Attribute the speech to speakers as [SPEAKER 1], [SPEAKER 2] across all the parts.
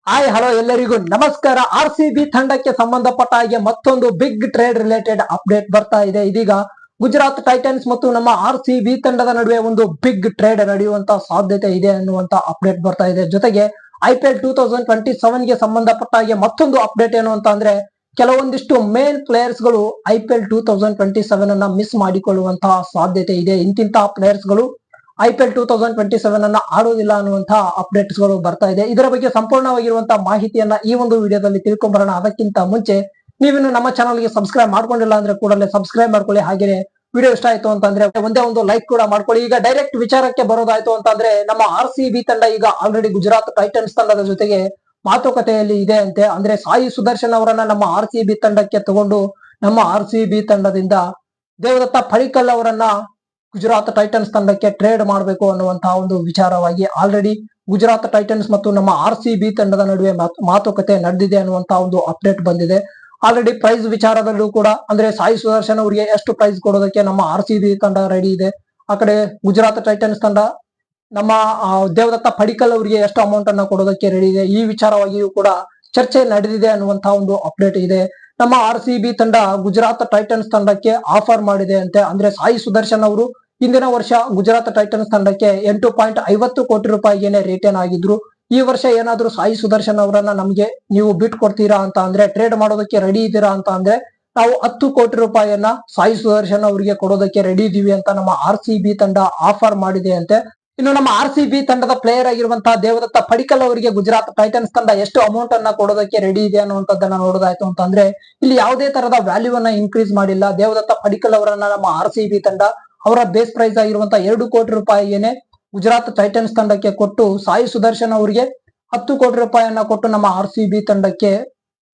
[SPEAKER 1] Hi hello ಎಲ್ಲರಿಗೂ ನಮಸ್ಕಾರ. RCB ತಂಡಕ್ಕೆ ಸಂಬಂಧಪಟ್ಟ ಹಾಗೆ ಮತ್ತೊಂದು ಬಿಗ್ ಟ್ರೇಡ್ ರಿಲೇಟೆಡ್ ಅಪ್ಡೇಟ್ ಬರ್ತಾ ಇದೆ. ಇದೀಗ ಗುಜರಾತ್ ಟೈಟನ್ಸ್ ಮತ್ತು ನಮ್ಮ RCB ತಂಡದ ನಡುವೆ ಒಂದು ಬಿಗ್ ಟ್ರೇಡ್ ನಡೆಯುವಂತ ಸಾಧ್ಯತೆ ಇದೆ ಅನ್ನುವಂತ ಅಪ್ಡೇಟ್ ಬರ್ತಾ ಇದೆ. ಜೊತೆಗೆ IPL 2027 ಗೆ ಸಂಬಂಧಪಟ್ಟ ಹಾಗೆ ಮತ್ತೊಂದು ಅಪ್ಡೇಟ್ ಏನು ಅಂತ ಅಂದ್ರೆ ಕೆಲವೊಂದಿಷ್ಟು ಮೇನ್ ಪ್ಲೇಯರ್ಸ್ ಗಳು IPL 2027 ಅನ್ನ ಮಿಸ್ ಮಾಡಿಕೊಳ್ಳುವಂತಹ ಸಾಧ್ಯತೆ ಇದೆ. ಇಂತಿಂತಹ ಪ್ಲೇಯರ್ಸ್ ಗಳು IPL 2027 ಅನ್ನ ಆಡೋದಿಲ್ಲ ಅನ್ನುವಂತಹ ಅಪ್ಡೇಟ್ಸ್ ಗಳು ಬರ್ತಾ ಇದೆ. ಇದರ ಬಗ್ಗೆ ಸಂಪೂರ್ಣವಾಗಿರುವಂತಹ ಮಾಹಿತಿಯನ್ನ ಈ ಒಂದು ವಿಡಿಯೋದಲ್ಲಿ ತಿಳ್ಕೊಂಬರೋಣ. ಅದಕ್ಕಿಂತ ಮುಂಚೆ ನೀವಿನ್ನು ನಮ್ಮ ಚಾನಲ್ ಗೆ ಸಬ್ಸ್ಕ್ರೈಬ್ ಮಾಡ್ಕೊಂಡಿಲ್ಲ ಅಂದ್ರೆ ಕೂಡಲೇ ಸಬ್ಸ್ಕ್ರೈಬ್ ಮಾಡ್ಕೊಳ್ಳಿ. ಹಾಗೆ ವಿಡಿಯೋ ಇಷ್ಟ ಆಯ್ತು ಅಂತಂದ್ರೆ ಒಂದೇ ಒಂದು ಲೈಕ್ ಕೂಡ ಮಾಡ್ಕೊಳ್ಳಿ. ಈಗ ಡೈರೆಕ್ಟ್ ವಿಚಾರಕ್ಕೆ ಬರೋದಾಯ್ತು ಅಂತಂದ್ರೆ ನಮ್ಮ RCB ತಂಡ ಈಗ ಆಲ್ರೆಡಿ ಗುಜರಾತ್ ಟೈಟನ್ಸ್ ತಂಡದ ಜೊತೆಗೆ ಮಾತುಕತೆಯಲ್ಲಿ ಇದೆ ಅಂತೆ. ಅಂದ್ರೆ ಸಾಯಿ ಸುದರ್ಶನ್ ಅವರನ್ನ ನಮ್ಮ RCB ತಂಡಕ್ಕೆ ತಗೊಂಡು ನಮ್ಮ RCB ತಂಡದಿಂದ ದೇವದತ್ತ ಪಡಿಕ್ಕಲ್ ಅವರನ್ನ ಗುಜರಾತ್ ಟೈಟನ್ಸ್ ತಂಡಕ್ಕೆ ಟ್ರೇಡ್ ಮಾಡಬೇಕು ಅನ್ನುವಂತಹ ಒಂದು ವಿಚಾರವಾಗಿ ಆಲ್ರೆಡಿ ಗುಜರಾತ್ ಟೈಟನ್ಸ್ ಮತ್ತು ನಮ್ಮ RCB ತಂಡದ ನಡುವೆ ಮಾತುಕತೆ ನಡೆದಿದೆ ಅನ್ನುವಂತಹ ಒಂದು ಅಪ್ಡೇಟ್ ಬಂದಿದೆ. ಆಲ್ರೆಡಿ ಪ್ರೈಸ್ ವಿಚಾರದಲ್ಲೂ ಕೂಡ ಅಂದ್ರೆ ಸಾಯಿ ಸುದರ್ಶನ್ ಅವರಿಗೆ ಎಷ್ಟು ಪ್ರೈಸ್ ಕೊಡೋದಕ್ಕೆ ನಮ್ಮ RCB ತಂಡ ರೆಡಿ ಇದೆ. ಆ ಕಡೆ ಗುಜರಾತ್ ಟೈಟನ್ಸ್ ತಂಡ ನಮ್ಮ ದೇವದತ್ತ ಪಡಿಕ್ಕಲ್ ಅವರಿಗೆ ಎಷ್ಟು ಅಮೌಂಟ್ ಅನ್ನ ಕೊಡೋದಕ್ಕೆ ರೆಡಿ ಇದೆ. ಈ ವಿಚಾರವಾಗಿಯೂ ಕೂಡ ಚರ್ಚೆ ನಡೆದಿದೆ ಅನ್ನುವಂತಹ ಒಂದು ಅಪ್ಡೇಟ್ ಇದೆ. ನಮ್ಮ RCB ತಂಡ ಗುಜರಾತ್ ಟೈಟನ್ಸ್ ತಂಡಕ್ಕೆ ಆಫರ್ ಮಾಡಿದೆ ಅಂತೆ. ಅಂದ್ರೆ ಸಾಯಿ ಸುದರ್ಶನ್ ಅವರು ಹಿಂದಿನ ವರ್ಷ ಗುಜರಾತ್ ಟೈಟನ್ಸ್ ತಂಡಕ್ಕೆ 8.50 ಕೋಟಿ ರೂಪಾಯಿಗೆ ರಿಟರ್ನ್ ಆಗಿದ್ರು. ಈ ವರ್ಷ ಏನಾದ್ರೂ ಸಾಯಿ ಸುದರ್ಶನ್ ಅವರನ್ನ ನಮ್ಗೆ ನೀವು ಬಿಟ್ ಕೊಡ್ತೀರಾ ಅಂತ ಅಂದ್ರೆ ಟ್ರೇಡ್ ಮಾಡೋದಕ್ಕೆ ರೆಡಿ ಇದ್ದೀರಾ ಅಂತ ಅಂದ್ರೆ ನಾವು 10 ಕೋಟಿ ರೂಪಾಯಿಯನ್ನ ಸಾಯಿ ಸುದರ್ಶನ್ ಅವರಿಗೆ ಕೊಡೋದಕ್ಕೆ ರೆಡಿ ಇದೀವಿ ಅಂತ ನಮ್ಮ RCB ತಂಡ ಆಫರ್ ಮಾಡಿದೆ ಅಂತೆ. ಇನ್ನು ನಮ್ಮ RCB ತಂಡದ ಪ್ಲೇಯರ್ ಆಗಿರುವಂತಹ ದೇವದತ್ತ ಪಡಿಕ್ಕಲ್ ಅವರಿಗೆ ಗುಜರಾತ್ ಟೈಟನ್ಸ್ ತಂಡ ಎಷ್ಟು ಅಮೌಂಟ್ ಅನ್ನ ಕೊಡೋದಕ್ಕೆ ರೆಡಿ ಇದೆ ಅನ್ನುವಂಥದ್ದನ್ನ ನೋಡೋದಾಯ್ತು ಅಂತಂದ್ರೆ ಇಲ್ಲಿ ಯಾವುದೇ ತರದ ವ್ಯಾಲ್ಯೂ ಅನ್ನ ಇನ್ಕ್ರೀಸ್ ಮಾಡಿಲ್ಲ. ದೇವದತ್ತ ಪಡಿಕ್ಕಲ್ ಅವರನ್ನ ನಮ್ಮ RCB ತಂಡ ಅವರ ಬೇಸ್ ಪ್ರೈಸ್ ಆಗಿರುವಂತಹ 2 ಕೋಟಿ ರೂಪಾಯಿಗೆ ಗುಜರಾತ್ ಟೈಟನ್ಸ್ ತಂಡಕ್ಕೆ ಕೊಟ್ಟು ಸಾಯಿ ಸುದರ್ಶನ್ ಅವರಿಗೆ 10 ಕೋಟಿ ರೂಪಾಯಿಯನ್ನ ಕೊಟ್ಟು ನಮ್ಮ RCB ತಂಡಕ್ಕೆ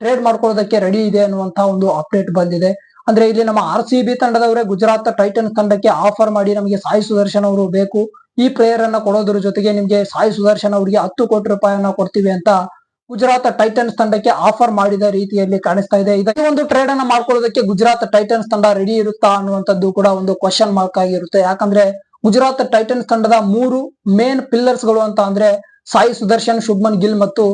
[SPEAKER 1] ಟ್ರೇಡ್ ಮಾಡ್ಕೊಳ್ಳೋದಕ್ಕೆ ರೆಡಿ ಇದೆ ಅನ್ನುವಂತಹ ಒಂದು ಅಪ್ಡೇಟ್ ಬಂದಿದೆ. ಅಂದ್ರೆ ಇಲ್ಲಿ ನಮ್ಮ RCB ತಂಡದವರೇ ಗುಜರಾತ್ ಟೈಟನ್ಸ್ ತಂಡಕ್ಕೆ ಆಫರ್ ಮಾಡಿ ನಮಗೆ ಸಾಯಿ ಸುದರ್ಶನ್ ಅವರು ಬೇಕು, ಈ ಪ್ಲೇಯರ್ ಅನ್ನ ಕೊಡೋದ್ರ ಜೊತೆಗೆ ನಿಮ್ಗೆ ಸಾಯಿ ಸುದರ್ಶನ್ ಅವರಿಗೆ 10 ಕೋಟಿ ರೂಪಾಯಿಯನ್ನ ಕೊಡ್ತೀವಿ ಅಂತ ಗುಜರಾತ್ ಟೈಟನ್ಸ್ ತಂಡಕ್ಕೆ ಆಫರ್ ಮಾಡಿದ ರೀತಿಯಲ್ಲಿ ಕಾಣಿಸ್ತಾ ಇದೆ. ಇದಕ್ಕೆ ಒಂದು ಟ್ರೇಡ್ ಅನ್ನ ಮಾಡ್ಕೊಳ್ಳೋದಕ್ಕೆ ಗುಜರಾತ್ ಟೈಟನ್ಸ್ ತಂಡ ರೆಡಿ ಇರುತ್ತಾ ಅನ್ನುವಂಥದ್ದು ಕೂಡ ಒಂದು ಕ್ವಶನ್ ಮಾರ್ಕ್ ಆಗಿರುತ್ತೆ. ಯಾಕಂದ್ರೆ ಗುಜರಾತ್ ಟೈಟನ್ಸ್ ತಂಡದ 3 ಮೇನ್ ಪಿಲ್ಲರ್ಸ್ ಗಳು ಅಂತ ಅಂದ್ರೆ ಸಾಯಿ ಸುದರ್ಶನ್, ಶುಭ್ಮನ್ ಗಿಲ್ ಮತ್ತು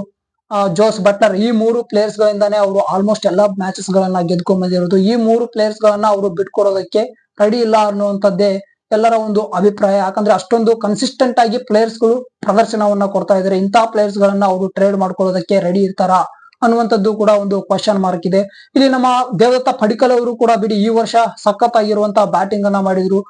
[SPEAKER 1] ಜೋಸ್ ಬಟ್ಲರ್, ಈ 3 ಪ್ಲೇಯರ್ಸ್ ಗಳಿಂದಾನೇ ಅವರು ಆಲ್ಮೋಸ್ಟ್ ಎಲ್ಲಾ ಮ್ಯಾಚಸ್ ಗಳನ್ನ ಗೆದ್ಕೊಂಡ್ ಬಂದಿರೋದು. ಈ 3 ಪ್ಲೇಯರ್ಸ್ ಗಳನ್ನ ಅವರು ಬಿಟ್ಕೊಡೋದಕ್ಕೆ ರೆಡಿ ಇಲ್ಲ ಅನ್ನುವಂಥದ್ದೇ ಎಲ್ಲರ ಒಂದು ಅಭಿಪ್ರಾಯ. ಯಾಕಂದ್ರೆ ಅಷ್ಟೊಂದು ಕನ್ಸಿಸ್ಟೆಂಟ್ ಆಗಿ ಪ್ಲೇಯರ್ಸ್ ಗಳು ಪ್ರದರ್ಶನವನ್ನ ಕೊಡ್ತಾ ಇದ್ದಾರೆ. ಇಂತಹ ಪ್ಲೇಯರ್ಸ್ ಗಳನ್ನ ಅವರು ಟ್ರೇಡ್ ಮಾಡ್ಕೊಳ್ಳೋದಕ್ಕೆ ರೆಡಿ ಇರ್ತಾರಾ ಅನ್ನುವಂಥದ್ದು ಕೂಡ ಒಂದು ಕ್ವಶನ್ ಮಾರ್ಕ್ ಇದೆ. ಇಲ್ಲಿ ನಮ್ಮ ದೇವದತ್ತ ಪಡಿಕ್ಕಲ್ ಅವರು ಕೂಡ ಬಿಡಿ ಈ ವರ್ಷ ಸಖತ್ತಾಗಿರುವಂತಹ ಬ್ಯಾಟಿಂಗ್ ಅನ್ನ ಮಾಡಿದ್ರು.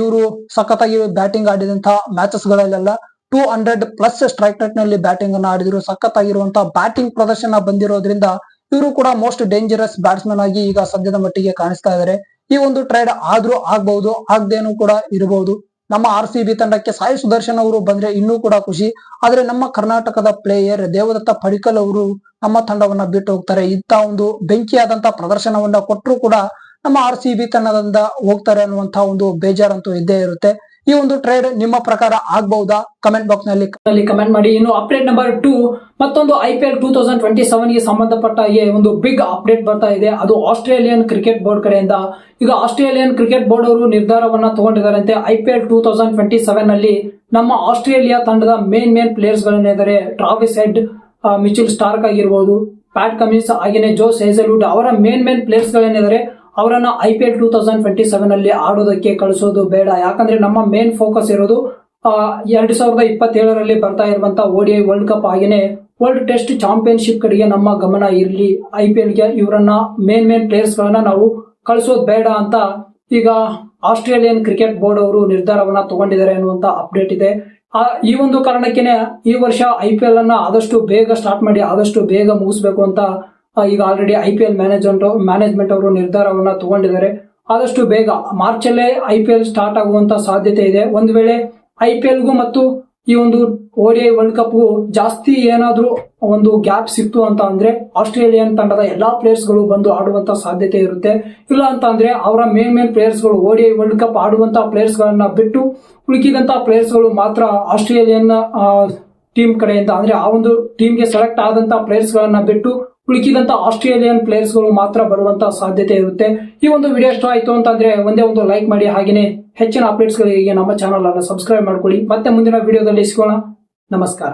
[SPEAKER 1] ಇವರು ಸಖತ್ತಾಗಿ ಬ್ಯಾಟಿಂಗ್ ಆಡಿದಂತಹ ಮ್ಯಾಚಸ್ ಗಳಲ್ಲೆಲ್ಲ 200+ ಸ್ಟ್ರೈಕ್ ರೇಟ್ ನಲ್ಲಿ ಬ್ಯಾಟಿಂಗ್ ಅನ್ನ ಆಡಿದ್ರು. ಸಖತ್ತಾಗಿರುವಂತಹ ಬ್ಯಾಟಿಂಗ್ ಪ್ರದರ್ಶನ ಬಂದಿರೋದ್ರಿಂದ ಇವರು ಕೂಡ ಮೋಸ್ಟ್ ಡೇಂಜರಸ್ ಬ್ಯಾಟ್ಸ್ಮನ್ ಆಗಿ ಈಗ ಸದ್ಯದ ಮಟ್ಟಿಗೆ ಕಾಣಿಸ್ತಾ ಇದ್ದಾರೆ. ಈ ಒಂದು ಟ್ರೇಡ್ ಆದ್ರೂ ಆಗ್ಬಹುದು, ಆಗದೇನು ಕೂಡ ಇರಬಹುದು. ನಮ್ಮ RCB ತಂಡಕ್ಕೆ ಸಾಯಿ ಸುದರ್ಶನ್ ಅವರು ಬಂದ್ರೆ ಇನ್ನೂ ಕೂಡ ಖುಷಿ. ಆದ್ರೆ ನಮ್ಮ ಕರ್ನಾಟಕದ ಪ್ಲೇಯರ್ ದೇವದತ್ತ ಪಡಿಕ್ಕಲ್ ಅವರು ನಮ್ಮ ತಂಡವನ್ನ ಬಿಟ್ಟು ಹೋಗ್ತಾರೆ. ಇಂತ ಒಂದು ಬೆಂಕಿಯಾದಂತಹ ಪ್ರದರ್ಶನವನ್ನ ಕೊಟ್ಟರು ಕೂಡ ನಮ್ಮ RCB ತಂಡದಿಂದ ಹೋಗ್ತಾರೆ ಅನ್ನುವಂತಹ ಒಂದು ಬೇಜಾರಂತೂ ಇದ್ದೇ ಇರುತ್ತೆ. ಈ ಒಂದು ಟ್ರೇಡ್ ನಿಮ್ಮ ಪ್ರಕಾರ ಆಗಬಹುದಾ? ಕಮೆಂಟ್ ಬಾಕ್ಸ್ ನಲ್ಲಿ ಕಮೆಂಟ್ ಮಾಡಿ. ಇನ್ನು ಅಪ್ಡೇಟ್ ನಂಬರ್ 2, ಮತ್ತೊಂದು IPL 2027 ಗೆ ಸಂಬಂಧಪಟ್ಟ ಒಂದು ಬಿಗ್ ಅಪ್ಡೇಟ್ ಬರ್ತಾ ಇದೆ. ಅದು ಆಸ್ಟ್ರೇಲಿಯನ್ ಕ್ರಿಕೆಟ್ ಬೋರ್ಡ್ ಕಡೆಯಿಂದ. ಈಗ ಆಸ್ಟ್ರೇಲಿಯನ್ ಕ್ರಿಕೆಟ್ ಬೋರ್ಡ್ ಅವರು ನಿರ್ಧಾರವನ್ನ ತಗೊಂಡಿದ್ದಾರಂತೆ. IPL 2027 ನಲ್ಲಿ ನಮ್ಮ ಆಸ್ಟ್ರೇಲಿಯಾ ತಂಡದ ಮೇನ್ ಪ್ಲೇಯರ್ಸ್ ಗಳೇನಿದ್ದಾರೆ, ಟ್ರಾವಿಸ್ ಹೆಡ್, ಮಿಚೆಲ್ ಸ್ಟಾರ್ಕ್ ಆಗಿರ್ಬೋದು, ಪ್ಯಾಟ್ ಕಮಿನ್ಸ್, ಹಾಗೇನೆ ಜೋಸ್ ಹೇಜಲ್ವುಡ್, ಅವರ ಮೇನ್ ಪ್ಲೇಯರ್ಸ್ ಗಳೇನಿದ್ದಾರೆ ಅವರನ್ನ IPL 2027 ಅಲ್ಲಿ ಆಡೋದಕ್ಕೆ ಕಳಿಸೋದು ಬೇಡ. ಯಾಕಂದ್ರೆ ನಮ್ಮ ಮೇನ್ ಫೋಕಸ್ ಇರೋದು 2027 ಬರ್ತಾ ಇರುವಂತಹ ODI ವರ್ಲ್ಡ್ ಕಪ್ ಹಾಗೇನೆ ವರ್ಲ್ಡ್ ಟೆಸ್ಟ್ ಚಾಂಪಿಯನ್ಶಿಪ್ ಕಡೆಗೆ ನಮ್ಮ ಗಮನ ಇರಲಿ. IPL ಗೆ ಇವರನ್ನ ಮೇನ್ ಪ್ಲೇಯರ್ಸ್ ಗಳನ್ನ ನಾವು ಕಳಿಸೋದು ಬೇಡ ಅಂತ ಈಗ ಆಸ್ಟ್ರೇಲಿಯನ್ ಕ್ರಿಕೆಟ್ ಬೋರ್ಡ್ ಅವರು ನಿರ್ಧಾರವನ್ನ ತಗೊಂಡಿದ್ದಾರೆ ಅನ್ನುವಂತ ಅಪ್ಡೇಟ್ ಇದೆ. ಈ ಒಂದು ಕಾರಣಕ್ಕೇನೆ ಈ ವರ್ಷ IPL ಅನ್ನ ಆದಷ್ಟು ಬೇಗ ಸ್ಟಾರ್ಟ್ ಮಾಡಿ ಆದಷ್ಟು ಬೇಗ ಮುಗಿಸ್ಬೇಕು ಅಂತ ಈಗ ಆಲ್ರೆಡಿ IPL ಮ್ಯಾನೇಜ್ಮೆಂಟ್ ಅವರು ನಿರ್ಧಾರವನ್ನ ತಗೊಂಡಿದ್ದಾರೆ. ಆದಷ್ಟು ಬೇಗ ಮಾರ್ಚ್ ಅಲ್ಲೇ IPL ಸ್ಟಾರ್ಟ್ ಆಗುವಂತ ಸಾಧ್ಯತೆ ಇದೆ. ಒಂದು ವೇಳೆ IPL ಗೂ ಮತ್ತು ಈ ಒಂದು ODI ವರ್ಲ್ಡ್ ಕಪ್ ಜಾಸ್ತಿ ಏನಾದ್ರೂ ಒಂದು ಗ್ಯಾಪ್ ಸಿಕ್ತು ಅಂತ ಅಂದ್ರೆ ಆಸ್ಟ್ರೇಲಿಯನ್ ತಂಡದ ಎಲ್ಲಾ ಪ್ಲೇಯರ್ಸ್ ಗಳು ಬಂದು ಆಡುವಂತ ಸಾಧ್ಯತೆ ಇರುತ್ತೆ. ಇಲ್ಲ ಅಂತ ಅಂದ್ರೆ ಅವರ ಮೇನ್ ಪ್ಲೇಯರ್ಸ್ ಗಳು ODI ವರ್ಲ್ಡ್ ಕಪ್ ಆಡುವಂತ ಪ್ಲೇಯರ್ಸ್ ಗಳನ್ನ ಬಿಟ್ಟು ಉಳಿಕಿದಂತ ಪ್ಲೇಯರ್ಸ್ ಗಳು ಮಾತ್ರ ಆಸ್ಟ್ರೇಲಿಯನ್ ಟೀಮ್ ಕಡೆಯಿಂದ ಅಂದ್ರೆ ಆ ಒಂದು ಟೀಮ್ಗೆ ಸೆಲೆಕ್ಟ್ ಆದಂತ ಪ್ಲೇಯರ್ಸ್ ಗಳನ್ನ ಬಿಟ್ಟು ಉಳಿಕಿದಂತ ಆಸ್ಟ್ರೇಲಿಯನ್ ಪ್ಲೇಯರ್ಸ್ ಗಳು ಮಾತ್ರ ಬರುವಂತ ಸಾಧ್ಯತೆ ಇರುತ್ತೆ. ಈ ಒಂದು ವಿಡಿಯೋ ಇಷ್ಟ ಆಯ್ತು ಅಂತಂದ್ರೆ ಒಂದೇ ಒಂದು ಲೈಕ್ ಮಾಡಿ. ಹಾಗೇನೆ ಹೆಚ್ಚಿನ ಅಪ್ಡೇಟ್ಸ್ ಗಳಿಗೆ ನಮ್ಮ ಚಾನಲ್ ಅನ್ನು ಸಬ್ಸ್ಕ್ರೈಬ್ ಮಾಡ್ಕೊಳ್ಳಿ. ಮತ್ತೆ ಮುಂದಿನ ವಿಡಿಯೋದಲ್ಲಿ ಸಿಗೋಣ. ನಮಸ್ಕಾರ.